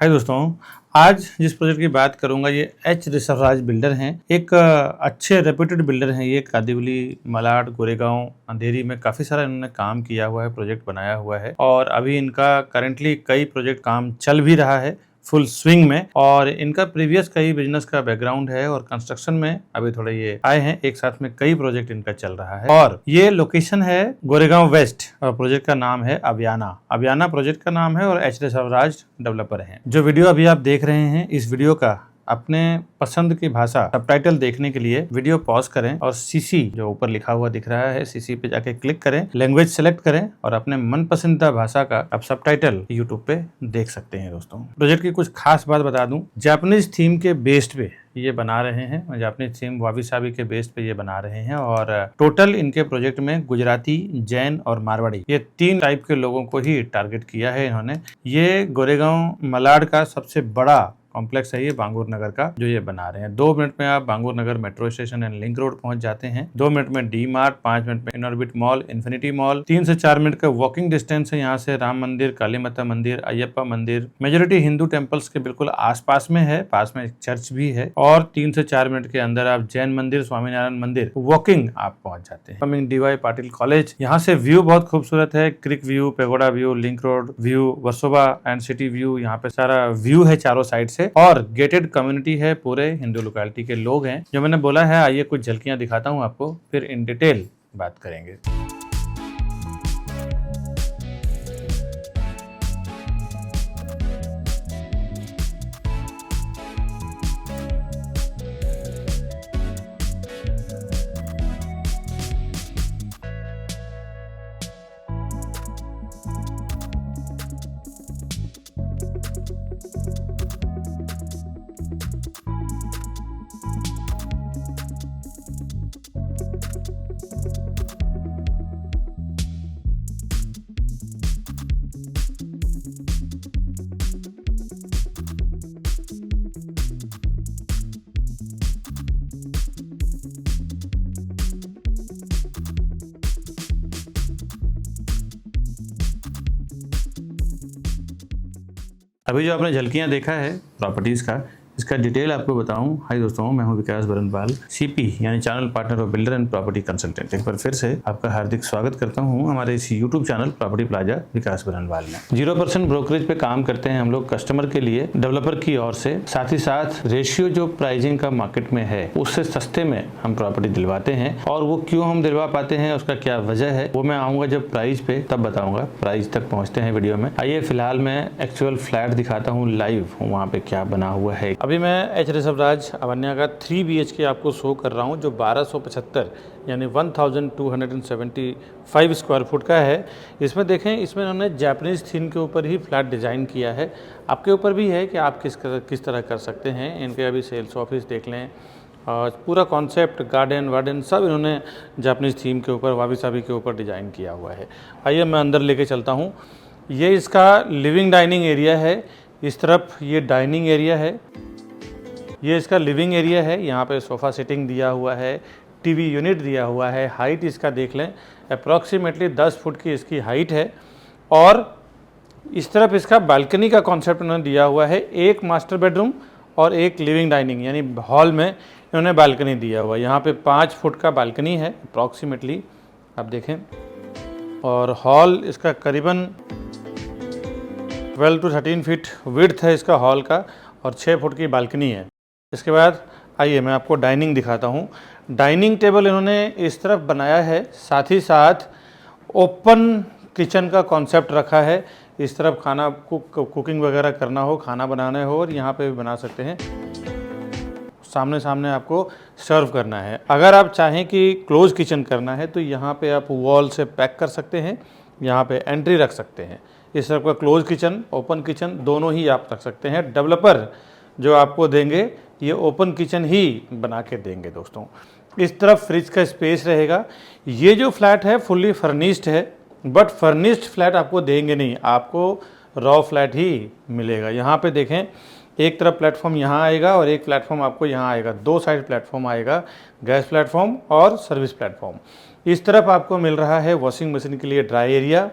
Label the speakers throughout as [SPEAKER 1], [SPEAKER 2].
[SPEAKER 1] हाय दोस्तों, आज जिस प्रोजेक्ट की बात करूंगा ये एच ऋषभराज बिल्डर हैं। एक अच्छे रेप्यूटेड बिल्डर हैं ये। कादिवली, मलाड, गोरेगांव, अंधेरी में काफ़ी सारा इन्होंने काम किया हुआ है, प्रोजेक्ट बनाया हुआ है और अभी इनका करेंटली कई प्रोजेक्ट काम चल भी रहा है फुल स्विंग में। और इनका प्रीवियस कई बिजनेस का बैकग्राउंड है और कंस्ट्रक्शन में अभी थोड़े ये आए हैं। एक साथ में कई प्रोजेक्ट इनका चल रहा है और ये लोकेशन है गोरेगांव वेस्ट और प्रोजेक्ट का नाम है अभियाना। अभियाना प्रोजेक्ट का नाम है और एच ऋषभराज डेवलपर हैं। जो वीडियो अभी आप देख रहे हैं, इस वीडियो का अपने पसंद की भाषा सबटाइटल देखने के लिए वीडियो पॉज करें और सीसी जो ऊपर लिखा हुआ दिख रहा है, सीसी पे जाके क्लिक करें, लैंग्वेज सेलेक्ट करें और अपने मन पसंदीदा भाषा का आप सबटाइटल यूट्यूब पे देख सकते हैं। दोस्तों, प्रोजेक्ट की कुछ खास बात बता दूं, जापानीज थीम के बेस्ड पे ये बना रहे हैं। जापानीज थीम वाबी साबी के बेस्ड पे ये बना रहे हैं और टोटल इनके प्रोजेक्ट में गुजराती, जैन और मारवाड़ी ये 3 टाइप के लोगों को ही टारगेट किया है इन्होंने। ये गोरेगांव मलाड का सबसे बड़ा कॉम्प्लेक्स है ये बांगुर नगर का, जो ये बना रहे हैं। 2 मिनट में आप Bangur Nagar metro station and link road पहुंच जाते हैं। 2 मिनट में डी मार्ट, 5 मिनट में इनऑर्बिट मॉल, इन्फिनिटी मॉल, 3 से 4 मिनट का वॉकिंग डिस्टेंस है यहाँ से राम मंदिर, काली माता मंदिर, अयप्पा मंदिर। मेजोरिटी हिंदू टेम्पल्स के बिल्कुल आसपास में है, पास में एक चर्च भी है और 3 से 4 मिनट के अंदर आप जैन मंदिर, स्वामीनारायण मंदिर वॉकिंग आप पहुंच जाते हैं। कमिंग DY पाटिल कॉलेज, यहाँ से व्यू बहुत खूबसूरत है। Creek view, pagoda view, link road view, Versova and city view, यहाँ पे सारा व्यू है चारों साइड से। और गेटेड कम्युनिटी है, पूरे हिंदू लोकेलिटी के लोग हैं। जो मैंने बोला है, आइए कुछ झलकियां दिखाता हूं आपको, फिर इन डिटेल बात करेंगे। अभी जो आपने झलकियां देखा है प्रॉपर्टीज़ का, इसका डिटेल आपको बताऊं। हाय दोस्तों, मैं हूं विकास बरनवाल, CP यानी channel partner of builder and property consultant. एक बार फिर से आपका हार्दिक स्वागत करता हूं हमारे इस YouTube चैनल प्रॉपर्टी प्लाजा विकास बरनवाल में। 0% ब्रोकरेज पे काम करते हैं हम लोग कस्टमर के लिए, डेवलपर की ओर से। साथ ही साथ रेशियो जो प्राइसिंग का मार्केट में है उससे सस्ते में हम प्रॉपर्टी दिलवाते हैं और वो क्यों हम दिलवा पाते हैं, उसका क्या वजह है, वो मैं आऊँगा जब प्राइस पे, तब बताऊँगा। प्राइस तक पहुँचते हैं वीडियो में। आइए फिलहाल मैं एक्चुअल फ्लैट दिखाता हूँ लाइव, वहाँ पे क्या बना हुआ है। अभी मैं एच ऋषभराज अभियाना का 3 BHK आपको शो कर रहा हूँ, जो 1275 यानी 1275 स्क्वायर फुट का है। इसमें देखें, इसमें उन्होंने जापानीज थीम के ऊपर ही फ्लैट डिज़ाइन किया है। आपके ऊपर भी है कि आप किस तरह कर सकते हैं। इनके अभी सेल्स ऑफिस देख लें और पूरा कॉन्सेप्ट, गार्डन वार्डन सब इन्होंने जापानीज थीम के ऊपर, वाबी साबी के ऊपर डिज़ाइन किया हुआ है। आइए मैं अंदर लेके चलता हूँ। ये इसका लिविंग डाइनिंग एरिया है। इस तरफ ये डाइनिंग एरिया है, ये इसका लिविंग एरिया है। यहाँ पे सोफ़ा सिटिंग दिया हुआ है, TV यूनिट दिया हुआ है। हाइट इसका देख लें, अप्रॉक्सीमेटली 10 फुट की इसकी हाइट है। और इस तरफ इसका बालकनी का कॉन्सेप्ट उन्होंने दिया हुआ है। एक मास्टर बेडरूम और एक लिविंग डाइनिंग यानी हॉल में इन्होंने बालकनी दिया हुआ है। यहाँ पे 5 फुट का बालकनी है अप्रॉक्सीमेटली, आप देखें। और हॉल इसका करीबन 12 to 13 फीट विड्थ है इसका हॉल का और 6 फुट की बालकनी है। इसके बाद आइए मैं आपको डाइनिंग दिखाता हूँ। डाइनिंग टेबल इन्होंने इस तरफ बनाया है, साथ ही साथ ओपन किचन का कॉन्सेप्ट रखा है। इस तरफ खाना कुकिंग वगैरह करना हो, खाना बनाना हो, और यहाँ पे भी बना सकते हैं। सामने सामने आपको सर्व करना है। अगर आप चाहें कि क्लोज किचन करना है तो यहाँ पे आप वॉल से पैक कर सकते हैं, यहाँ पे एंट्री रख सकते हैं। इस तरफ का क्लोज किचन, ओपन किचन दोनों ही आप रख सकते हैं। डेवलपर जो आपको देंगे ये ओपन किचन ही बना के देंगे। दोस्तों, इस तरफ फ्रिज का स्पेस रहेगा। ये जो फ्लैट है फुल्ली फर्निश्ड है, बट फर्निश्ड फ्लैट आपको देंगे नहीं, आपको रॉ फ्लैट ही मिलेगा। यहाँ पे देखें, एक तरफ प्लेटफॉर्म यहाँ आएगा और एक प्लेटफॉर्म आपको यहाँ आएगा। 2 साइड प्लेटफॉर्म आएगा, गैस प्लेटफॉर्म और सर्विस प्लेटफॉर्म। इस तरफ आपको मिल रहा है वॉशिंग मशीन के लिए ड्राई एरिया।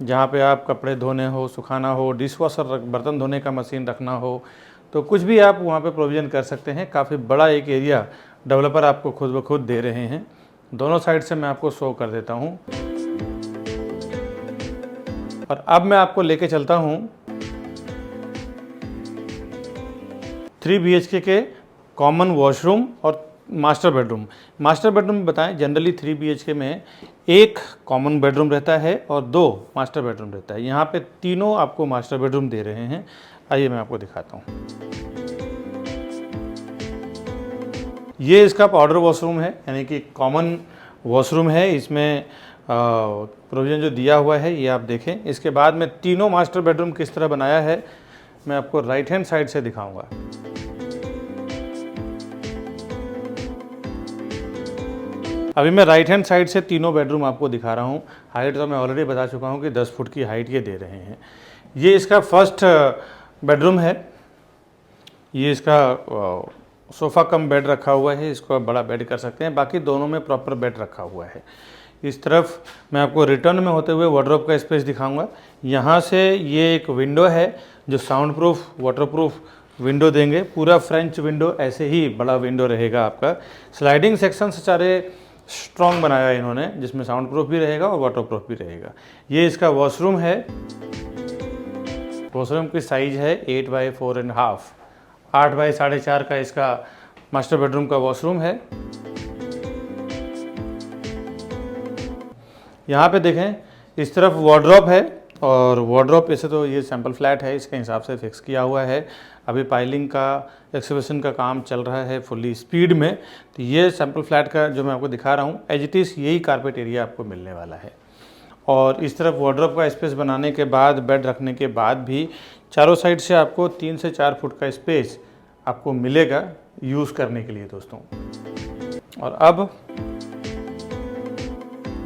[SPEAKER 1] जहाँ पे आप कपड़े धोने हो, सुखाना हो, डिशवॉशर बर्तन धोने का मशीन रखना हो, तो कुछ भी आप वहाँ पे प्रोविज़न कर सकते हैं। काफ़ी बड़ा एक एरिया डेवलपर आपको खुद ब खुद दे रहे हैं। दोनों साइड से मैं आपको शो कर देता हूँ। और अब मैं आपको लेके चलता हूँ 3 BHK के कॉमन वॉशरूम और मास्टर बेडरूम। मास्टर बेडरूम में बताएं, जनरली 3 BHK में एक कॉमन बेडरूम रहता है और 2 मास्टर बेडरूम रहता है। यहाँ पे तीनों आपको मास्टर बेडरूम दे रहे हैं। आइए मैं आपको दिखाता हूँ। ये इसका पाउडर वॉशरूम है, यानी कि कॉमन वॉशरूम है। इसमें प्रोविज़न जो दिया हुआ है ये आप देखें। इसके बाद में तीनों मास्टर बेडरूम किस तरह बनाया है मैं आपको राइट हैंड साइड से दिखाऊंगा। अभी मैं राइट हैंड साइड से तीनों बेडरूम आपको दिखा रहा हूँ। हाइट तो मैं ऑलरेडी बता चुका हूँ कि 10 फुट की हाइट ये दे रहे हैं। ये इसका फर्स्ट बेडरूम है। ये इसका सोफ़ा कम बेड रखा हुआ है, इसको आप बड़ा बेड कर सकते हैं। बाकी दोनों में प्रॉपर बेड रखा हुआ है। इस तरफ मैं आपको रिटर्न में होते हुए वार्डरोब का स्पेस दिखाऊंगा। यहाँ से ये एक विंडो है जो साउंड प्रूफ, वाटरप्रूफ विंडो देंगे। पूरा फ्रेंच विंडो ऐसे ही बड़ा विंडो रहेगा आपका। स्लाइडिंग सेक्शन से सारे स्ट्रॉन्ग बनाया है इन्होंने, जिसमें साउंड प्रूफ भी रहेगा और वाटरप्रूफ भी रहेगा। ये इसका वॉशरूम है। वॉशरूम की साइज है 8 बाई 4.5, 8 बाई 4.5 का इसका मास्टर बेडरूम का वॉशरूम है। यहाँ पे देखें, इस तरफ वार्डरोब है और वार्डरोब ऐसे तो ये सैम्पल फ्लैट है, इसके हिसाब से फिक्स किया हुआ है। अभी पाइलिंग का, एक्सकवेशन का काम चल रहा है फुल्ली स्पीड में। तो ये सैम्पल फ्लैट का जो मैं आपको दिखा रहा हूँ, एज इट इज़ यही कारपेट एरिया आपको मिलने वाला है। और इस तरफ वार्डरोब का स्पेस बनाने के बाद, बेड रखने के बाद भी चारों साइड से आपको 3 से 4 फुट का स्पेस आपको मिलेगा यूज़ करने के लिए दोस्तों। और अब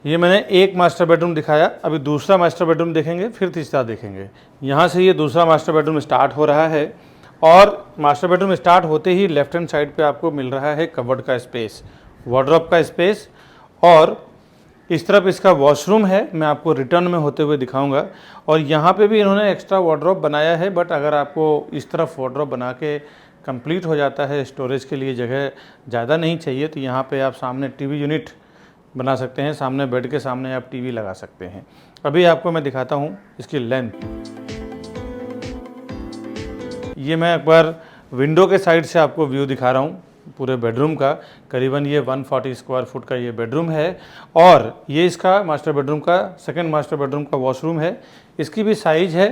[SPEAKER 1] ये मैंने एक मास्टर बेडरूम दिखाया, अभी दूसरा मास्टर बेडरूम देखेंगे, फिर तीसरा देखेंगे। यहाँ से ये दूसरा मास्टर बेडरूम स्टार्ट हो रहा है और मास्टर बेडरूम स्टार्ट होते ही लेफ्ट हैंड साइड पे आपको मिल रहा है कबर्ड का स्पेस, वार्डरोब का स्पेस। और इस तरफ इसका वॉशरूम है, मैं आपको रिटर्न में होते हुए दिखाऊंगा। और यहाँ पे भी इन्होंने एक्स्ट्रा वार्डरोब बनाया है, बट अगर आपको इस तरफ वार्डरोब बना के कंप्लीट हो जाता है, स्टोरेज के लिए जगह ज़्यादा नहीं चाहिए, तो यहाँ पे आप सामने टीवी यूनिट बना सकते हैं। सामने बेड के सामने आप टीवी लगा सकते हैं। अभी आपको मैं दिखाता हूँ इसकी लेंथ। ये मैं एक बार विंडो के साइड से आपको व्यू दिखा रहा हूँ पूरे बेडरूम का। करीबन ये 140 स्क्वायर फुट का ये बेडरूम है। और ये इसका मास्टर बेडरूम का, सेकंड मास्टर बेडरूम का वॉशरूम है। इसकी भी साइज़ है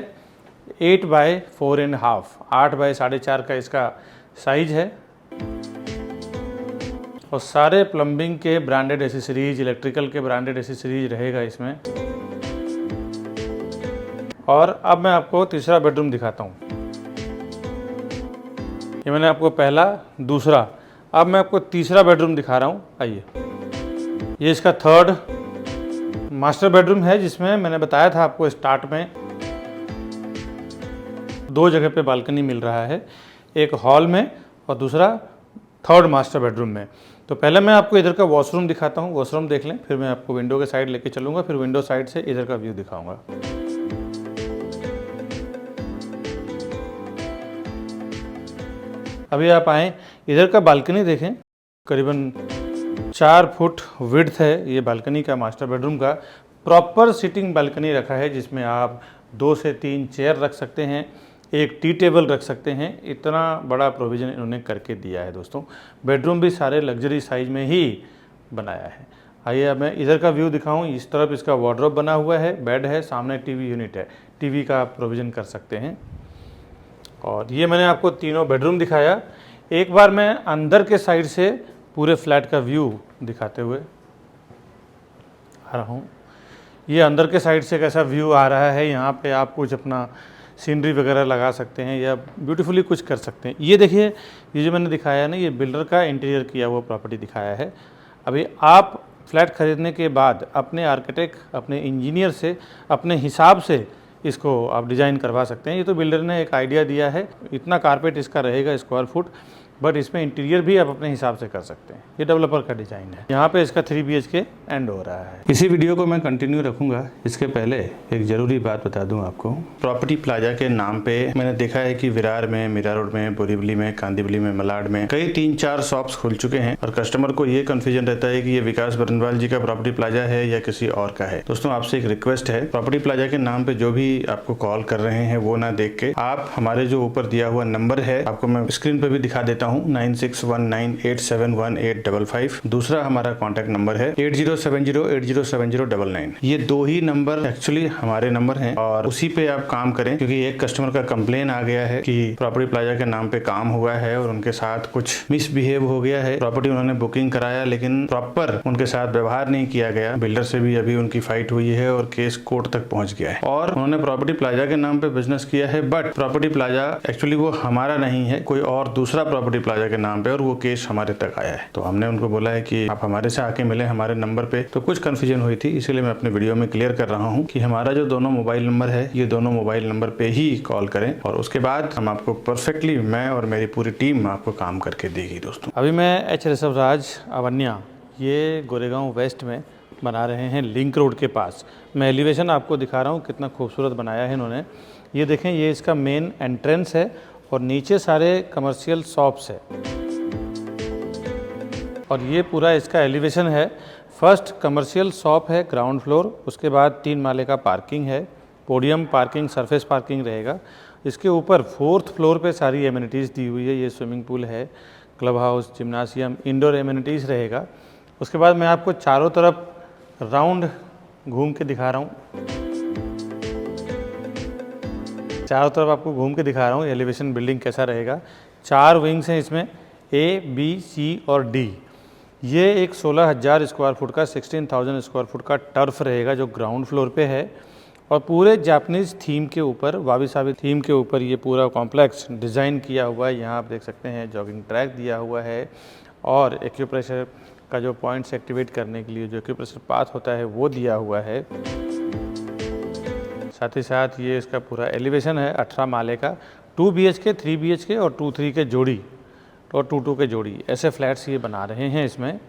[SPEAKER 1] 8 बाई 4.5, 8 बाई 4.5 का इसका साइज है। और सारे प्लम्बिंग के ब्रांडेड एसेसरीज, इलेक्ट्रिकल के ब्रांडेड एसेसरीज रहेगा इसमें। और अब मैं आपको तीसरा बेडरूम दिखाता हूँ। ये मैंने आपको पहला, दूसरा, अब मैं आपको तीसरा बेडरूम दिखा रहा हूँ। आइए, ये इसका थर्ड मास्टर बेडरूम है, जिसमें मैंने बताया था आपको स्टार्ट में 2 जगह पे बालकनी मिल रहा है, एक हॉल में और दूसरा थर्ड मास्टर बेडरूम में। तो पहले मैं आपको इधर का वॉशरूम दिखाता हूँ, वॉशरूम देख लें, फिर मैं आपको विंडो के साइड लेके चलूँगा, फिर विंडो साइड से इधर का व्यू दिखाऊँगा। अभी आप आएँ, इधर का बालकनी देखें, करीबन 4 फुट विड्थ है ये बालकनी का, मास्टर बेडरूम का। प्रॉपर सिटिंग बालकनी रखा है, जिसमें आप 2 से 3 चेयर रख सकते हैं, एक टी टेबल रख सकते हैं। इतना बड़ा प्रोविज़न इन्होंने करके दिया है दोस्तों। बेडरूम भी सारे लग्जरी साइज में ही बनाया है। आइए अब मैं इधर का व्यू दिखाऊं। इस तरफ इसका वार्डरोब बना हुआ है, बेड है, सामने टीवी यूनिट है, टीवी का आप प्रोविज़न कर सकते हैं। और ये मैंने आपको तीनों बेडरूम दिखाया। एक बार मैं अंदर के साइड से पूरे फ्लैट का व्यू दिखाते हुए आ रहा हूँ। ये अंदर के साइड से कैसा व्यू आ रहा है। यहाँ पे आप कुछ अपना सीनरी वगैरह लगा सकते हैं या ब्यूटीफुली कुछ कर सकते हैं। ये देखिए, ये जो मैंने दिखाया ना, ये बिल्डर का इंटीरियर किया हुआ प्रॉपर्टी दिखाया है। अभी आप फ्लैट खरीदने के बाद अपने आर्किटेक्ट, अपने इंजीनियर से अपने हिसाब से इसको आप डिज़ाइन करवा सकते हैं। ये तो बिल्डर ने एक आइडिया दिया है। इतना कारपेट इसका रहेगा स्क्वायर फुट, बट इसमें इंटीरियर भी आप अपने हिसाब से कर सकते हैं। ये डेवलपर का डिज़ाइन है। यहाँ पे इसका 3 BHK एंड हो रहा है। इसी वीडियो को मैं कंटिन्यू रखूंगा। इसके पहले एक ज़रूरी बात बता दूं आपको, प्रॉपर्टी प्लाजा के नाम पे मैंने देखा है कि विरार में, मीरा रोड में, बोरीवली में, कांदिवली में, मलाड में कई 3-4 शॉप्स खुल चुके हैं और कस्टमर को ये कन्फ्यूजन रहता है कि ये विकास बरनवाल जी का प्रॉपर्टी प्लाजा है या किसी और का है। दोस्तों आपसे एक रिक्वेस्ट है, प्रॉपर्टी प्लाजा के नाम पे जो भी आपको कॉल कर रहे हैं वो ना देख के आप हमारे जो ऊपर दिया हुआ नंबर है, आपको मैं स्क्रीन पे भी दिखा देता हूँ, 9619871855। दूसरा हमारा कॉन्टैक्ट नंबर है 8070807099। ये 2 ही नंबर एक्चुअली हमारे नंबर हैं और उसी पे आप काम करें, क्योंकि एक कस्टमर का कंप्लेन आ गया है कि प्रॉपर्टी प्लाजा के नाम पे काम हुआ है और उनके साथ कुछ मिसबिहेव हो गया है। प्रॉपर्टी उन्होंने बुकिंग कराया लेकिन प्रॉपर उनके साथ व्यवहार नहीं किया गया। बिल्डर से भी अभी उनकी फाइट हुई है और केस कोर्ट तक पहुंच गया है और उन्होंने प्रॉपर्टी प्लाजा के नाम पे बिजनेस किया है, बट प्रॉपर्टी प्लाजा एक्चुअली वो हमारा नहीं है, कोई और दूसरा प्रॉपर्टी प्लाजा के नाम पे, और वो केस हमारे तक आया है। तो हमने उनको बोला है कि आप हमारे से आके मिले हमारे नंबर पे। तो कुछ कंफ्यूजन हुई थी, इसीलिए मैं अपने वीडियो में क्लियर कर रहा हूँ कि हमारा जो दोनों मोबाइल नंबर है, ये दोनों मोबाइल नंबर पे ही कॉल करें और उसके बाद हम आपको परफेक्टली, मैं और मेरी पूरी टीम आपको काम करके देगी। दोस्तों अभी मैं एच ऋषभराज अवन्या, ये गोरेगांव वेस्ट में बना रहे हैं, लिंक रोड के पास। मैं एलिवेशन आपको दिखा रहा हूँ, कितना खूबसूरत बनाया है इन्होंने। ये देखें, ये इसका मेन एंट्रेंस है और नीचे सारे कमर्शियल शॉप्स है और ये पूरा इसका एलिवेशन है। फर्स्ट कमर्शियल शॉप है, ग्राउंड फ्लोर, उसके बाद 3 माले का पार्किंग है, पोडियम पार्किंग, सरफेस पार्किंग रहेगा। इसके ऊपर 4th फ्लोर पे सारी एमिनिटीज़ दी हुई है। ये स्विमिंग पूल है, क्लब हाउस, जिम्नासियम, इंडोर एमिनिटीज़ रहेगा। उसके बाद मैं आपको चारों तरफ राउंड घूम के दिखा रहा हूँ, चारों तरफ आपको घूम के दिखा रहा हूँ एलिवेशन बिल्डिंग कैसा रहेगा। 4 विंग्स हैं इसमें, A, B, C और D। ये एक 16,000 स्क्वायर फुट का, 16,000 स्क्वायर फुट का टर्फ रहेगा जो ग्राउंड फ्लोर पे है और पूरे जापानीज़ थीम के ऊपर, वाबी साबी थीम के ऊपर ये पूरा कॉम्प्लेक्स डिज़ाइन किया हुआ है। यहाँ आप देख सकते हैं जॉगिंग ट्रैक दिया हुआ है और एक्यूप्रेशर का जो पॉइंट्स एक्टिवेट करने के लिए जो एक्यूप्रेशर पाथ होता है वो दिया हुआ है। साथ ही साथ ये इसका पूरा एलिवेशन है 18 माले का, 2 BHK, 3 BHK और 2-3 के जोड़ी और 2-2 के जोड़ी, ऐसे फ्लैट्स ये बना रहे हैं इसमें।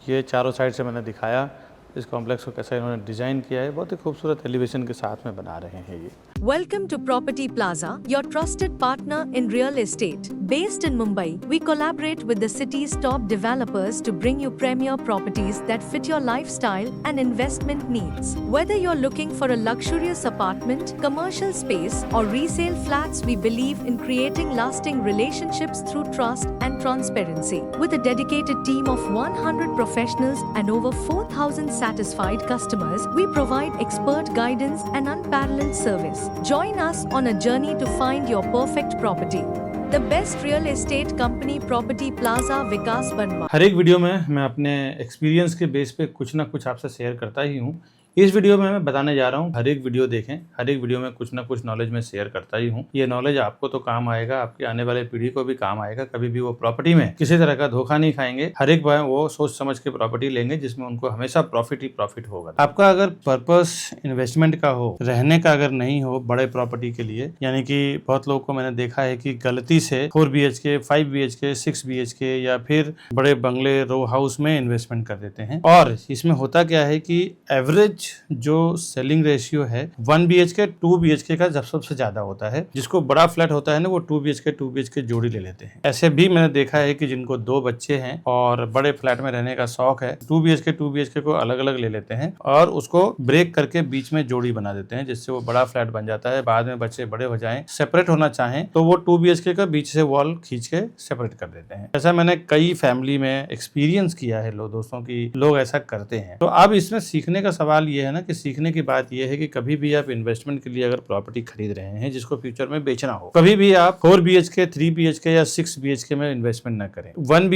[SPEAKER 1] ये चारों साइड से मैंने दिखाया इस कॉम्प्लेक्स को कैसा इन्होंने डिजाइन किया है, बहुत ही खूबसूरत एलिवेशन के साथ में बना रहे हैं ये।
[SPEAKER 2] Welcome to Property Plaza, your trusted partner in real estate. Based in Mumbai, we collaborate with the city's top developers to bring you premier properties that fit your lifestyle and investment needs. Whether you're looking for a luxurious apartment, commercial space, or resale flats, we believe in creating lasting relationships through trust and transparency. With a dedicated team of 100 professionals and over 4,000 satisfied customers, we provide expert guidance and unparalleled service. Join us on a journey to find your perfect property. The best real estate company, Property Plaza, विकास बनवा।
[SPEAKER 1] हर एक video में मैं अपने experience के base पे कुछ ना कुछ आपसे शेयर करता ही हूँ। इस वीडियो में मैं बताने जा रहा हूँ, हर एक वीडियो देखें, हर एक वीडियो में कुछ ना कुछ नॉलेज मैं शेयर करता ही हूँ। ये नॉलेज आपको तो काम आएगा, आपकी आने वाले पीढ़ी को भी काम आएगा। कभी भी वो प्रॉपर्टी में किसी तरह का धोखा नहीं खाएंगे। हर एक बार वो सोच समझ के प्रॉपर्टी लेंगे जिसमें उनको हमेशा प्रॉफिट ही प्रॉफिट होगा। आपका अगर पर्पस इन्वेस्टमेंट का हो, रहने का अगर नहीं हो बड़े प्रॉपर्टी के लिए, यानी कि बहुत लोगों को मैंने देखा है कि गलती से 4 BHK, 5 BHK, 6 BHK या फिर बड़े बंगले, रो हाउस में इन्वेस्टमेंट कर देते हैं। और इसमें होता क्या है कि एवरेज जो सेलिंग रेशियो है 1 BHK 2 BHK का सबसे ज्यादा होता है। जिसको बड़ा फ्लैट होता है ना, वो 2 BHK जोड़ी ले लेते हैं। ऐसे भी मैंने देखा है कि जिनको 2 बच्चे हैं और बड़े फ्लैट में रहने का शौक है, 2 BHK को अलग अलग ले लेते हैं और उसको ब्रेक करके बीच में जोड़ी बना देते हैं, जिससे वो बड़ा फ्लैट बन जाता है। बाद में बच्चे बड़े हो जाएं, सेपरेट होना चाहें तो वो 2 BHK का बीच से वॉल खींच के सेपरेट कर देते हैं। ऐसा मैंने कई फैमिली में एक्सपीरियंस किया है दोस्तों की, लोग ऐसा करते हैं। तो अब इसमें सीखने का सवाल ये है ना कि सीखने की बात यह है कि कभी भी आप इन्वेस्टमेंट के लिए अगर प्रॉपर्टी खरीद रहे हैं जिसको फ्यूचर में बेचना हो, कभी भी आप 4 BHK, 3 BHK या 6 BHK में इन्वेस्टमेंट ना करें। 1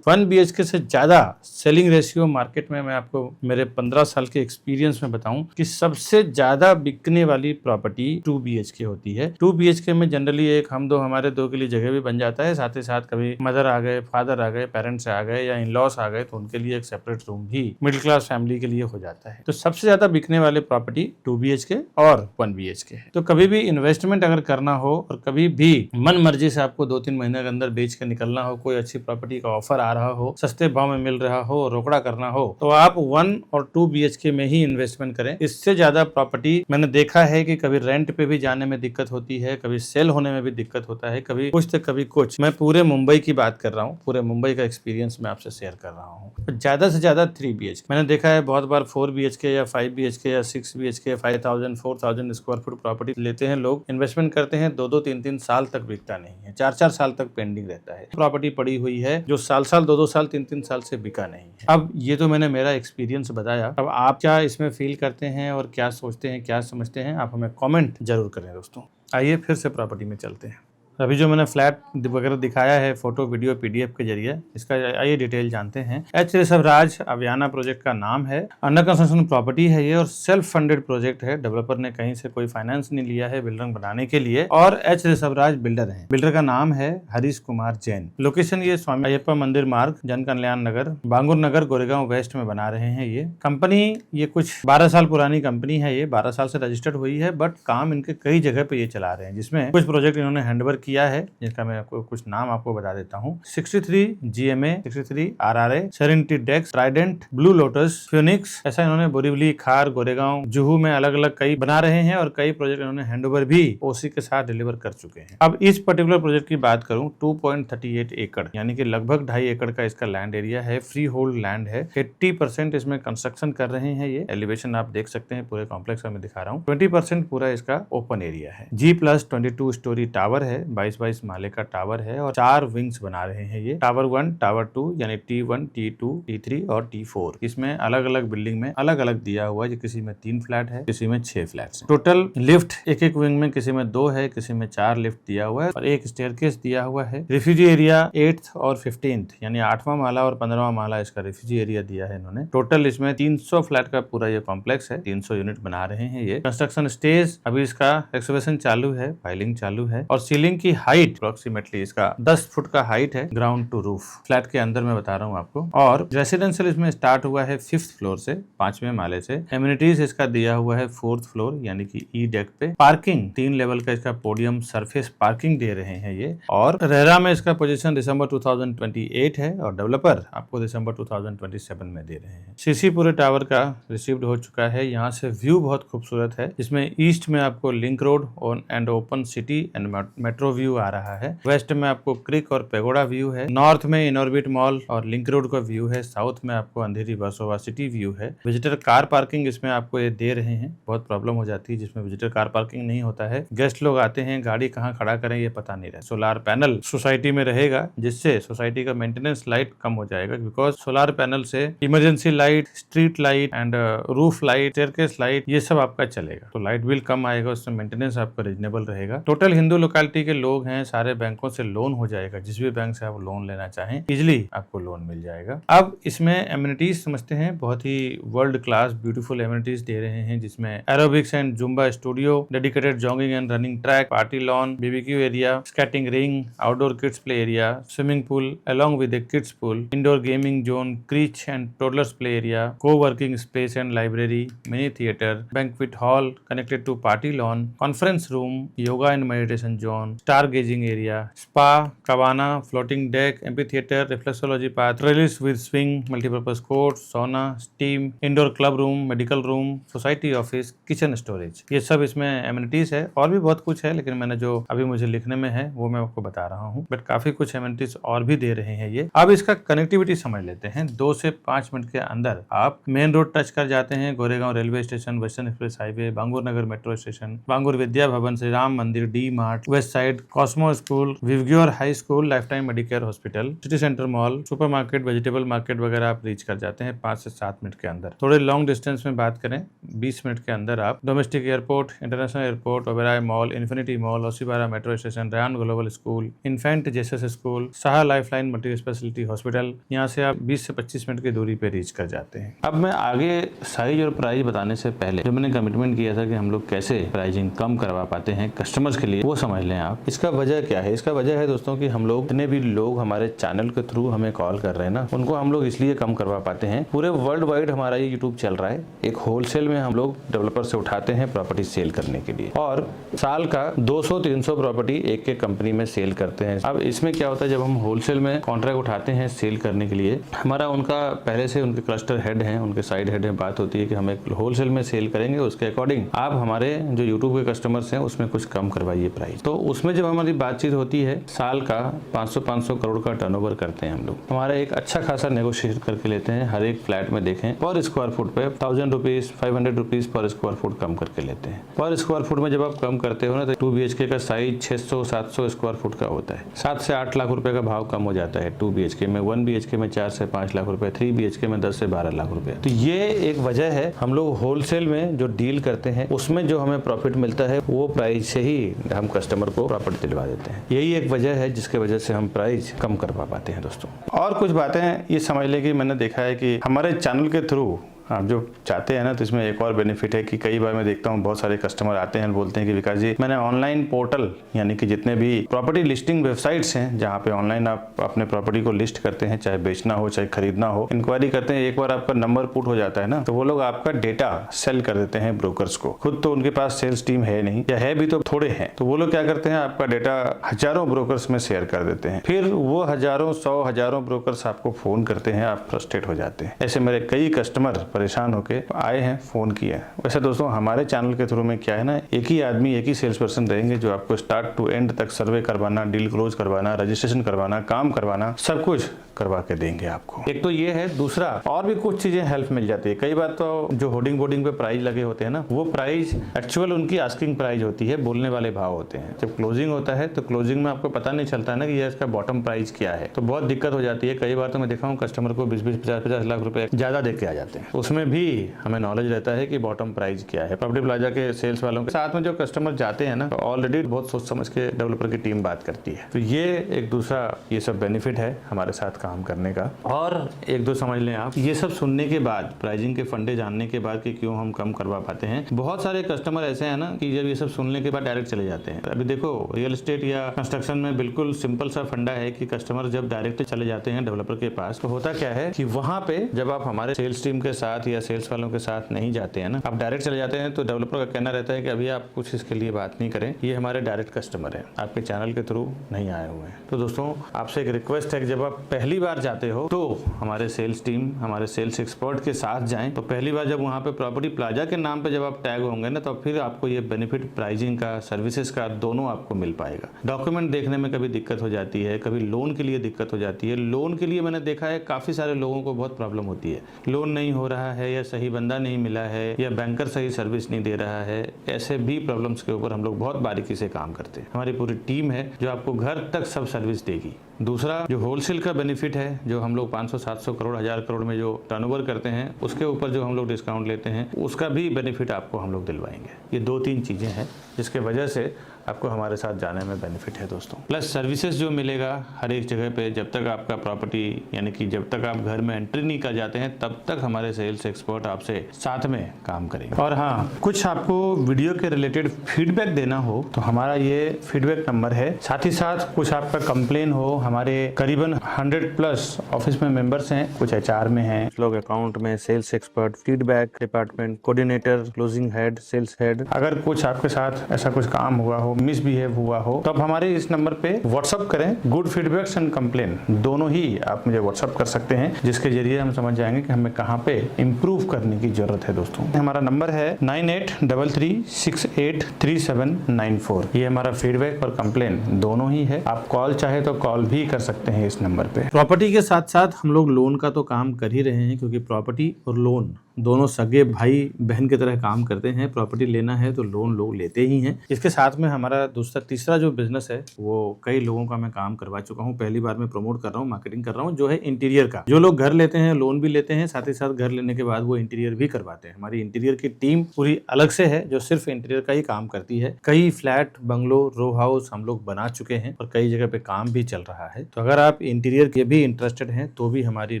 [SPEAKER 1] BHK से ज्यादा सेलिंग रेशियो मार्केट में, मैं आपको मेरे 15 साल के एक्सपीरियंस में बताऊं कि सबसे ज्यादा बिकने वाली प्रॉपर्टी 2 BHK होती है। 2 BHK में जनरली एक हम दो, हमारे दो के लिए जगह भी बन जाता है। साथ ही साथ कभी मदर आ गए, फादर आ गए, पेरेंट्स आ गए या इन लॉस आ गए तो उनके लिए एक सेपरेट रूम भी मिडिल क्लास फैमिली के लिए हो जाता है। तो सबसे सबसे ज्यादा बिकने वाले प्रॉपर्टी 2 BHK और 1 BHK है। तो कभी भी इन्वेस्टमेंट अगर करना हो और कभी भी मन मर्जी से आपको 2-3 महीने के अंदर बेच कर निकलना हो, कोई अच्छी प्रॉपर्टी का ऑफर आ रहा हो, सस्ते भाव में मिल रहा हो, रोकड़ा करना हो, तो आप 1 और 2 BHK में ही इन्वेस्टमेंट करें। इससे ज्यादा प्रॉपर्टी मैंने देखा है कि कभी रेंट पे भी जाने में दिक्कत होती है, कभी सेल होने में भी दिक्कत होता है, कभी कुछ तो कभी कुछ। मैं पूरे मुंबई की बात कर रहा हूँ, पूरे मुंबई का एक्सपीरियंस मैं आपसे शेयर कर रहा हूँ। ज्यादा से ज्यादा 3 BHK मैंने देखा है, बहुत बार 4 BHK या 5 BHK या 6 BHK 5000 4000 स्क्वायर फुट प्रॉपर्टी लेते हैं लोग, इन्वेस्टमेंट करते हैं, 2-2 3-3 साल तक बिकता नहीं है, 4-4 साल तक पेंडिंग रहता है। प्रॉपर्टी पड़ी हुई है जो साल 2-2 साल 3-3 साल से बिका नहीं है। अब ये तो मैंने मेरा एक्सपीरियंस बताया, अब आप क्या इसमें फील करते हैं और क्या सोचते हैं, क्या समझते हैं, आप हमें कॉमेंट जरूर करें दोस्तों। आइए फिर से प्रॉपर्टी में चलते हैं। अभी जो मैंने फ्लैट वगैरह दिखाया है फोटो वीडियो PDF के जरिए, इसका आइए डिटेल जानते हैं। एच ऋषभराज अवियाना प्रोजेक्ट का नाम है। अंडर कंस्ट्रक्शन प्रॉपर्टी है ये और सेल्फ फंडेड प्रोजेक्ट है। डेवलपर ने कहीं से कोई फाइनेंस नहीं लिया है बिल्डिंग बनाने के लिए और एच ऋषभराज बिल्डर है। बिल्डर का नाम है हरीश कुमार जैन। लोकेशन ये स्वामी अयप्पा मंदिर मार्ग, जन कल्याण नगर, बांगुर नगर, गोरेगांव वेस्ट में बना रहे हैं। ये कंपनी ये कुछ 12 साल पुरानी कंपनी है, ये 12 साल से रजिस्टर्ड हुई है, बट काम इनके कई जगह पे ये चला रहे हैं, जिसमें कुछ प्रोजेक्ट इन्होंने हैंडओवर किया है, जिसका मैं आपको कुछ नाम आपको बता देता हूँ। 63 GMA, 63 RRA, सेरेनिटी डेक्स, ट्राइडेंट, ब्लू लोटस, फिनिक्स, ऐसा इन्होंने बोरीवली, खार, गोरेगांव, जुहू में अलग अलग कई बना रहे हैं और कई प्रोजेक्ट इन्होंने हैंडओवर भी OC के साथ डिलीवर कर चुके हैं। अब इस पर्टिकुलर प्रोजेक्ट की बात करूं, 2.38 एकड़ यानी कि लगभग 2.5 एकड़ का इसका लैंड एरिया है। फ्री होल्ड लैंड है। 80% इसमें कंस्ट्रक्शन कर रहे हैं। ये एलिवेशन आप देख सकते हैं, पूरे कॉम्प्लेक्स का मैं दिखा रहा हूँ। 20% पूरा इसका ओपन एरिया है। G+22 स्टोरी टावर है, 22 माले का टावर है और 4 विंग्स बना रहे हैं ये। टावर 1, टावर 2 यानी T1, T2, T3 और T4। इसमें अलग अलग बिल्डिंग में अलग अलग दिया हुआ है, किसी में 3 फ्लैट है, किसी में 6 फ्लैट है। टोटल लिफ्ट एक विंग में किसी में 2 है, किसी में 4 लिफ्ट दिया हुआ है और एक स्टेयरकेस दिया हुआ है। रिफ्यूजी एरिया 8th और 15th यानी 8वां माला और 15वां माला इसका रिफ्यूजी एरिया दिया है इन्होंने। टोटल इसमें 300 फ्लैट का पूरा ये कॉम्प्लेक्स है। 300 यूनिट बना रहे हैं ये। कंस्ट्रक्शन स्टेज अभी इसका एक्सकवेशन चालू है, फाइलिंग चालू है और सीलिंग की हाइट अप्रोक्सीमेटली इसका 10 फुट का हाइट है ग्राउंड टू रूफ। फ्लैट के अंदर मैं बता रहा हूँ आपको। और रेसिडेंशियल इसमें स्टार्ट हुआ है 5th फ्लोर से, 5वें माले से। एमिनिटीज इसका दिया हुआ है 4th फ्लोर यानी कि ई डेक पे। पार्किंग 3 लेवल का इसका पोडियम सरफेस पार्किंग दे रहे हैं ये। और रेरा में इसका पोजीशन दिसंबर 2028 है और डेवलपर आपको दिसंबर 2027 में दे रहे हैं। सीसी पूरे टावर का रिसीव्ड हो चुका है। यहाँ से व्यू बहुत खूबसूरत है। इसमें ईस्ट में आपको link road and open city and metro view आ रहा है। वेस्ट में आपको क्रिक और पेगोडा व्यू है। नॉर्थ में इनऑर्बिट मॉल और लिंक रोड का व्यू है। साउथ में आपको अंधेरी वर्सोवा सिटी व्यू है। विजिटर कार पार्किंग इसमें आपको ये दे रहे हैं। बहुत प्रॉब्लम हो जाती है जिसमें विजिटर कार पार्किंग नहीं होता है। गेस्ट लोग आते हैं, गाड़ी कहाँ खड़ा करें ये पता नहीं रहता। सोलार पैनल सोसाइटी में रहेगा, जिससे सोसाइटी का मेंटेनेंस लाइट कम हो जाएगा, बिकॉज सोलार पैनल से emergency light, street light and roof light, staircase light ये सब आपका चलेगा। तो लाइट बिल कम आएगा, उसमें मेंटेनेंस आपका रीजनेबल रहेगा। टोटल हिंदू लोकेलिटी के लोग हैं, सारे बैंकों से लोन हो जाएगा। जिस भी बैंक से आप लोन लेना चाहें इजिली आपको लोन मिल जाएगा। अब इसमें एमिनिटीज समझते हैं। बहुत ही वर्ल्ड क्लास ब्यूटीफुल एमिनिटीज दे रहे हैं, जिसमें aerobics and Zumba studio, dedicated jogging and running track, party lawn, BBQ area, skating ring, outdoor kids play area, swimming pool along with a kids pool, indoor gaming zone, creche and toddlers play area, co-working space and library, mini theater, banquet hall connected to party lawn, conference room, yoga and meditation zone, stargazing area, spa, cabana, floating deck, amphitheater, reflexology path, trellis with swing, multipurpose court, sauna, steam, indoor club room, medical room, society office, kitchen storage, ये सब इसमें amenities है। और भी बहुत कुछ है, लेकिन मैंने जो अभी मुझे लिखने में है वो मैं आपको बता रहा हूँ, बट काफी कुछ एमिनिटीज और भी दे रहे हैं ये। अब इसका कनेक्टिविटी समझ लेते हैं। 2 से 5 मिनट के अंदर आप मेन रोड टच कर जाते हैं। Goregaon railway station, western express highway, Bangur Nagar metro station, Bangur Vidya Bhavan, Shri Ram Mandir, D Mart, west side, Cosmo school, विवग्योर high school, life time medicare hospital, city centre mall, super market, vegetable market वगैरह आप रीच कर जाते हैं 5 से 7 मिनट के अंदर। थोड़े लॉन्ग डिस्टेंस में बात करें, 20 मिनट के अंदर आप domestic airport, international airport, Oberoi mall, Infinity mall, Oshiwara metro station, Ryan global school, infant Jesus school, Shah lifeline multi speciality hospital, यहाँ से आप 20 से 25 मिनट की दूरी पे रीच कर जाते हैं। अब मैं आगे साइज और प्राइस बताने से पहले जो मैंने कमिटमेंट किया था कि हम लोग कैसे प्राइसिंग कम करवा पाते हैं कस्टमर्स के लिए, वो समझ लें आप। इसका वजह क्या है? इसका वजह है दोस्तों कि हम लोग, जितने भी लोग हमारे चैनल के थ्रू हमें कॉल कर रहे हैं ना, उनको हम लोग इसलिए कम करवा पाते हैं। पूरे वर्ल्ड वाइड हमारा ये यूट्यूब चल रहा है। एक होलसेल में हम लोग डेवलपर से उठाते हैं प्रॉपर्टी सेल करने के लिए, और साल का 200-300 प्रॉपर्टी एक एक कंपनी में सेल करते हैं। अब इसमें क्या होता है, जब हम होलसेल में कॉन्ट्रैक्ट उठाते हैं सेल करने के लिए, हमारा उनका पहले से उनके क्लस्टर हेड हैं, उनके साइड हेड में बात होती है कि हम एक होलसेल में सेल करेंगे, उसके अकॉर्डिंग आप हमारे जो यूट्यूब के कस्टमर्स हैं उसमें कुछ कम करवाइए प्राइस। तो उसमें जब हमारी बातचीत होती है, साल का 500 करोड़ का टर्नओवर करते हैं हम लोग। हमारा एक अच्छा खासा नेगोशिएट करके लेते हैं। हर एक फ्लैट में देखें पर स्क्वायर फुट पे 1000 रुपीज 500 रुपीज पर स्क्वायर फुट कम करके लेते हैं। पर स्क्वायर फुट में जब आप कम करते हो ना, तो 2 BHK का साइज 600-700 स्क्वायर फुट का होता है। 7 से 8 लाख रुपए का भाव कम हो जाता है 2 BHK में। 1 BHK में 4 से 5 लाख रुपए, 3 BHK में 10 से 12 लाख रुपए। तो ये एक वजह है, हम लोग होलसेल में जो डील करते हैं उसमें जो हमें प्रॉफिट मिलता है वो प्राइस से ही हम कस्टमर को प्रॉपर्टी दिलवा देते हैं। यही एक वजह है जिसके वजह से हम प्राइस कम करवा पाते हैं दोस्तों। और कुछ बातें ये समझ लें कि मैंने देखा है कि हमारे चैनल के थ्रू आप जो चाहते हैं ना, तो इसमें एक और बेनिफिट है कि कई बार मैं देखता हूँ बहुत सारे कस्टमर आते हैं, बोलते हैं कि विकास जी, मैंने ऑनलाइन पोर्टल यानी कि जितने भी प्रॉपर्टी लिस्टिंग वेबसाइट्स हैं जहाँ पे ऑनलाइन आप अपने प्रॉपर्टी को लिस्ट करते हैं, चाहे बेचना हो चाहे खरीदना हो, इंक्वायरी करते हैं, एक बार आपका नंबर पुट हो जाता है ना, तो वो लोग आपका डेटा सेल कर देते हैं ब्रोकर्स को। खुद तो उनके पास सेल्स टीम है नहीं, या है भी तो थोड़े हैं, तो वो लोग क्या करते हैं, आपका डेटा हजारों ब्रोकर्स में शेयर कर देते हैं। फिर वो हजारों ब्रोकर्स आपको फोन करते हैं, आप फ्रस्ट्रेट हो जाते हैं। ऐसे मेरे कई कस्टमर परेशान होके आए हैं, फोन किया है। वैसे दोस्तों हमारे चैनल के थ्रू में क्या है ना, एक ही आदमी, एक ही सेल्स पर्सन रहेंगे जो आपको स्टार्ट टू एंड तक सर्वे करवाना, डील क्लोज करवाना, रजिस्ट्रेशन करवाना, काम करवाना, सब कुछ करवा के देंगे आपको। एक तो ये है। दूसरा, और भी कुछ चीजें हेल्प मिल जाती है। कई बार तो जो होर्डिंग बोर्डिंग पे प्राइस लगे होते हैं ना, वो प्राइस एक्चुअल उनकी आस्किंग प्राइस होती है, बोलने वाले भाव होते हैं। जब क्लोजिंग होता है तो क्लोजिंग में आपको पता नहीं चलता है ना कि ये इसका बॉटम प्राइस क्या है, तो बहुत दिक्कत हो जाती है। कई बार तो मैं देखा हूँ कस्टमर को 20-20, 50-50 लाख रुपए ज्यादा दे के आ जाते हैं। उसमें भी हमें नॉलेज रहता है कि बॉटम प्राइस क्या है। प्रॉपर्टी प्लाजा के सेल्स वालों के साथ में जो कस्टमर जाते हैं ना, ऑलरेडी बहुत सोच समझ के डेवलपर की टीम बात करती है। तो ये एक दूसरा ये सब बेनिफिट है हमारे साथ काम करने का। और एक दो समझ लें आप, ये सब सुनने के बाद, प्राइसिंग के फंडे जानने के बाद कि क्यों हम कम करवा पाते हैं, बहुत सारे कस्टमर ऐसे हैं ना कि जब ये सब सुनने के बाद डायरेक्ट चले जाते हैं। अभी देखो, रियल एस्टेट या कंस्ट्रक्शन में बिल्कुल सिंपल सा फंडा है कि कस्टमर जब डायरेक्ट चले जाते हैं डेवलपर के पास, तो होता क्या है कि वहां पे जब आप हमारे सेल्स टीम के साथ या सेल्स वालों के साथ नहीं जाते हैं ना, आप डायरेक्ट चले जाते हैं, तो डेवलपर का कहना रहता है कि अभी आप कुछ इसके लिए बात नहीं करें, ये हमारे डायरेक्ट कस्टमर है, आपके चैनल के थ्रू नहीं आए हुए हैं। तो दोस्तों आपसे एक रिक्वेस्ट है कि जब आप पहली बार जाते हो तो हमारे सेल्स टीम, हमारे सेल्स एक्सपर्ट के साथ जाएं। तो पहली बार जब वहां पे प्रॉपर्टी प्लाजा के नाम पे जब आप टैग होंगे ना, तो फिर आपको ये बेनिफिट प्राइसिंग का, सर्विसेज का दोनों आपको मिल पाएगा। डॉक्यूमेंट देखने में कभी दिक्कत हो जाती है, कभी लोन के लिए दिक्कत हो जाती है। लोन के लिए मैंने देखा है काफी सारे लोगों को बहुत प्रॉब्लम होती है, लोन नहीं हो रहा है, या सही बंदा नहीं मिला है, या बैंकर सही सर्विस नहीं दे रहा है। ऐसे भी प्रॉब्लम्स के ऊपर हम लोग बहुत बारीकी से काम करते हैं। हमारी पूरी टीम है जो आपको घर तक सब सर्विस देगी। दूसरा, जो होलसेल का बेनिफिट है, जो हम लोग 500-700 करोड़, 1000 करोड़ में जो टर्नओवर करते हैं, उसके ऊपर जो हम लोग डिस्काउंट लेते हैं, उसका भी बेनिफिट आपको हम लोग दिलवाएंगे। ये 2-3 चीजें हैं जिसके वजह से आपको हमारे साथ जाने में बेनिफिट है दोस्तों। प्लस सर्विसेज जो मिलेगा हर एक जगह पे, जब तक आपका प्रॉपर्टी यानी कि जब तक आप घर में एंट्री नहीं कर जाते हैं, तब तक हमारे सेल्स एक्सपर्ट आपसे साथ में काम करेंगे। और हाँ, कुछ आपको वीडियो के रिलेटेड फीडबैक देना हो तो हमारा ये फीडबैक नंबर है। साथ ही साथ कुछ आपका कंप्लेन हो, हमारे करीबन 100+ ऑफिस में मेंबर्स हैं, कुछ HR में हैं, लोग अकाउंट में, sales expert, feedback department, coordinator, closing head, sales head, अगर कुछ आपके साथ ऐसा कुछ काम हुआ हो, मिसबिहेव हुआ हो, तो आप हमारे इस नंबर पे व्हाट्सअप करें। गुड फीडबैक्स एंड कंप्लेन दोनों ही आप मुझे व्हाट्सअप कर सकते हैं, जिसके जरिए हम समझ जाएंगे कि हमें कहाँ पे इंप्रूव करने की जरूरत है दोस्तों। हमारा नंबर है 9833683794। ये हमारा फीडबैक और कंप्लेन दोनों ही है। आप कॉल चाहे तो कॉल भी कर सकते हैं इस नंबर पे। प्रॉपर्टी के साथ साथ हम लोग लोन का तो काम कर ही रहे हैं, क्योंकि प्रॉपर्टी और लोन दोनों सगे भाई बहन की तरह काम करते हैं। प्रॉपर्टी लेना है तो लोन लोग लेते ही हैं। इसके साथ में हमारा तीसरा जो बिजनेस है, वो कई लोगों का मैं काम करवा चुका हूँ, पहली बार मैं प्रमोट कर रहा हूँ, मार्केटिंग कर रहा हूँ, जो है इंटीरियर का। जो लोग घर लेते हैं, लोन भी लेते हैं, साथ ही साथ घर लेने के बाद वो इंटीरियर भी करवाते हैं। हमारी इंटीरियर की टीम पूरी अलग से है, जो सिर्फ इंटीरियर का ही काम करती है। कई फ्लैट, बंगलो, रो हाउस हम लोग बना चुके हैं और कई जगह पे काम भी चल रहा है। तो अगर आप इंटीरियर के भी इंटरेस्टेड हैं, तो भी हमारी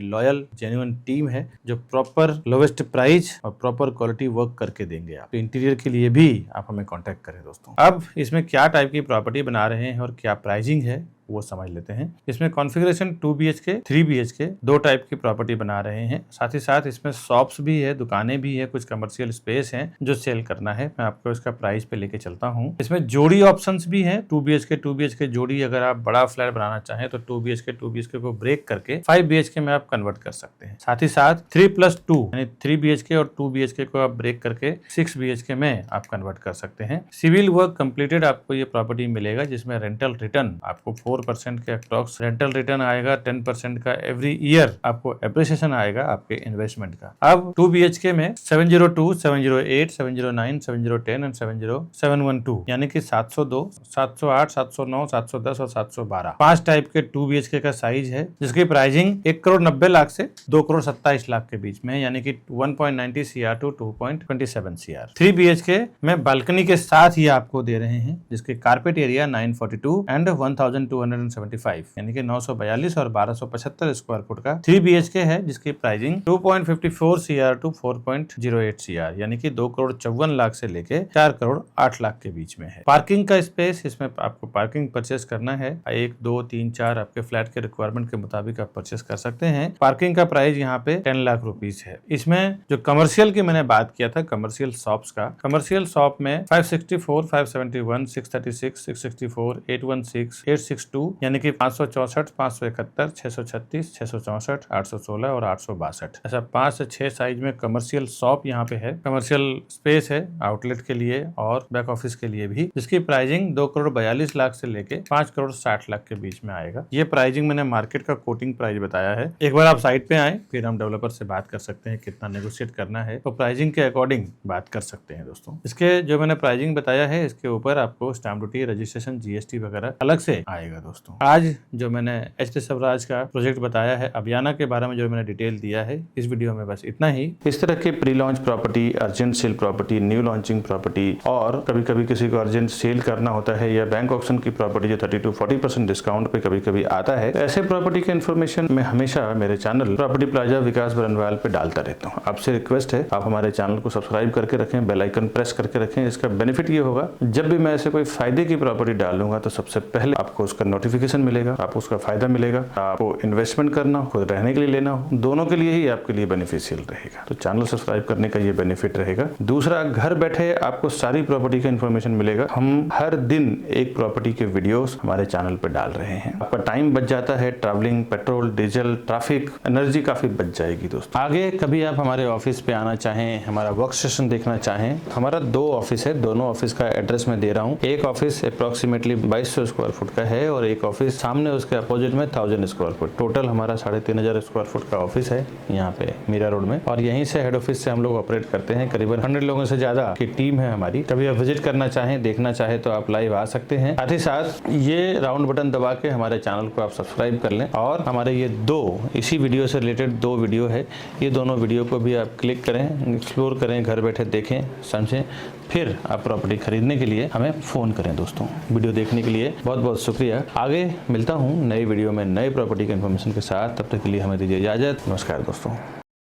[SPEAKER 1] लॉयल जेन्युइन टीम है, जो प्रॉपर लोवेस्ट प्राइस और प्रॉपर क्वालिटी वर्क करके देंगे। आप इंटीरियर के लिए भी आप हमें कांटेक्ट करें दोस्तों। अब इसमें क्या टाइप की प्रॉपर्टी बना रहे हैं और क्या प्राइसिंग है वो समझ लेते हैं। इसमें कॉन्फ़िगरेशन 2 BHK 3 BHK दो टाइप की प्रॉपर्टी बना रहे हैं। साथ ही साथ इसमें शॉप्स भी है, दुकानें भी है, कुछ कमर्शियल स्पेस हैं जो सेल करना है। मैं आपको इसका प्राइस पे लेके चलता हूँ। इसमें जोड़ी ऑप्शंस भी हैं। 2 BHK जोड़ी अगर आप बड़ा फ्लैट बनाना चाहें तो 2 BHK को ब्रेक करके 5 BHK में आप कन्वर्ट कर सकते हैं। साथ ही साथ 3+2 यानी 3 BHK और 2 BHK को आप ब्रेक करके 6 BHK में आप कन्वर्ट कर सकते हैं। सिविल वर्क कंप्लीटेड आपको ये प्रॉपर्टी मिलेगा, जिसमें रेंटल रिटर्न आपको 4% के अप्रॉक्स रेंटल रिटर्न आएगा। 10% का एवरी ईयर आपको एप्रिसिएशन आएगा आपके इन्वेस्टमेंट का। अब 2 BHK में 702, 708, 709, 7010 एंड 70712 यानी कि 702, 708, 709, 710 और 712 पांच टाइप के 2 BHK का साइज है, जिसकी प्राइसिंग 1,90,00,000 से 2,27,00,000 के बीच में है, यानी कि 1.90 CR to 2.27 CR। 3 BHK में बालकनी के साथ ही आपको दे रहे हैं, जिसके कारपेट एरिया 942 एंड 1275 यानी कि 942 और 1275 स्क्वायर फुट का 3 BHK है, जिसकी प्राइसिंग 2.54 CR to 4.08 CR यानी कि 2,54,00,000 से लेके 4,08,00,000 के बीच में है। पार्किंग का स्पेस, इसमें आपको पार्किंग परचेस करना है 1, 2, 3, 4 आपके फ्लैट के रिक्वायरमेंट के मुताबिक आप परचेस कर सकते हैं। पार्किंग का प्राइस यहाँ पे 10 लाख रुपीस है। इसमें जो कमर्शियल की मैंने बात किया था, कमर्शियल शॉप्स का, कमर्शियल शॉप में 564, 571, 636, 664, 816, 862 यानी कि 564, 571, 636, 664, 816 और 862 ऐसा 5 से 6 साइज में कमर्शियल शॉप यहाँ पे है। कमर्शियल स्पेस है आउटलेट के लिए और बैक ऑफिस के लिए भी, जिसकी प्राइसिंग 2,42,00,000 से लेके 5,60,00,000 के बीच में आएगा। ये प्राइसिंग मैंने मार्केट का कोटिंग प्राइस बताया है। एक बार आप साइट पे आए, फिर हम डेवलपर से बात कर सकते हैं कितना नेगोशिएट करना है, तो प्राइसिंग के अकॉर्डिंग बात कर सकते हैं दोस्तों। इसके जो मैंने प्राइसिंग बताया है, इसके ऊपर आपको स्टैम्प ड्यूटी, रजिस्ट्रेशन, GST वगैरह अलग से आएगा दोस्तों। आज जो मैंने एच रिसर्वराज का प्रोजेक्ट बताया है, अभियाना के बारे में जो मैंने डिटेल दिया है, इस वीडियो में बस इतना ही। इस तरह के pre launch property, urgent sale property, new launching property और कभी कभी किसी को अर्जेंट सेल करना होता है, या बैंक ऑप्शन की प्रॉपर्टी जो 30 to 40% डिस्काउंट पे कभी कभी आता है, ऐसे प्रॉपर्टी के इन्फॉर्मेशन मैं हमेशा मेरे चैनल प्रॉपर्टी प्लाजा विकास बरनवाल पे डालता रहता हूँ। आपसे रिक्वेस्ट है, आप हमारे चैनल को सब्सक्राइब करके रखें, बेल आइकन प्रेस करके रखें। इसका बेनिफिट ये होगा, जब भी मैं ऐसे कोई फायदे की प्रॉपर्टी डालूंगा तो सबसे पहले आपको उसका नोटिफिकेशन मिलेगा, आपको उसका फायदा मिलेगा। आपको इन्वेस्टमेंट करना हो, खुद रहने के लिए लेना हो, दोनों के लिए ही आपके लिए बेनिफिशियल रहेगा। तो चैनल सब्सक्राइब करने का ये बेनिफिट रहेगा। दूसरा, घर बैठे आपको सारी प्रॉपर्टी का इन्फॉर्मेशन मिलेगा। हम हर दिन एक प्रॉपर्टी के वीडियोस हमारे चैनल पे डाल रहे हैं। आपका टाइम बच जाता है, travelling, petrol, diesel, traffic, energy काफी बच जाएगी दोस्तों। आगे कभी आप हमारे ऑफिस पे आना चाहें, हमारा वर्क सेशन देखना चाहें, हमारा 2 ऑफिस है, दोनों ऑफिस का एड्रेस मैं दे रहा हूँ। एक ऑफिस अप्रोक्सीमेटली 2200 स्क्वायर फुट का है और एक ऑफिस सामने उसके अपोजिट में 1000 स्क्वायर फुट। टोटल हमारा 3,500 स्क्वायर फुट का ऑफिस है यहाँ पे मीरा रोड में, और यहीं से हेड ऑफिस से हम लोग ऑपरेट करते हैं। करीबन 100 लोगों से ज्यादा की टीम है हमारी। कभी आप विजिट करना चाहें, देखना चाहे तो आप लाइव आ सकते हैं। साथ ही साथ ये राउंड बटन दबा के हमारे चैनल को आप सब्सक्राइब कर लें, और हमारे ये 2 इसी वीडियो से रिलेटेड 2 वीडियो है, ये दोनों वीडियो को भी आप क्लिक करें, एक्सप्लोर करें, घर बैठे देखें, समझें, फिर आप प्रॉपर्टी खरीदने के लिए हमें फ़ोन करें दोस्तों। वीडियो देखने के लिए बहुत बहुत शुक्रिया। आगे मिलता हूँ नई वीडियो में नए प्रॉपर्टी के इन्फॉर्मेशन के साथ। तब तक के लिए हमें दीजिए इजाज़त। नमस्कार दोस्तों।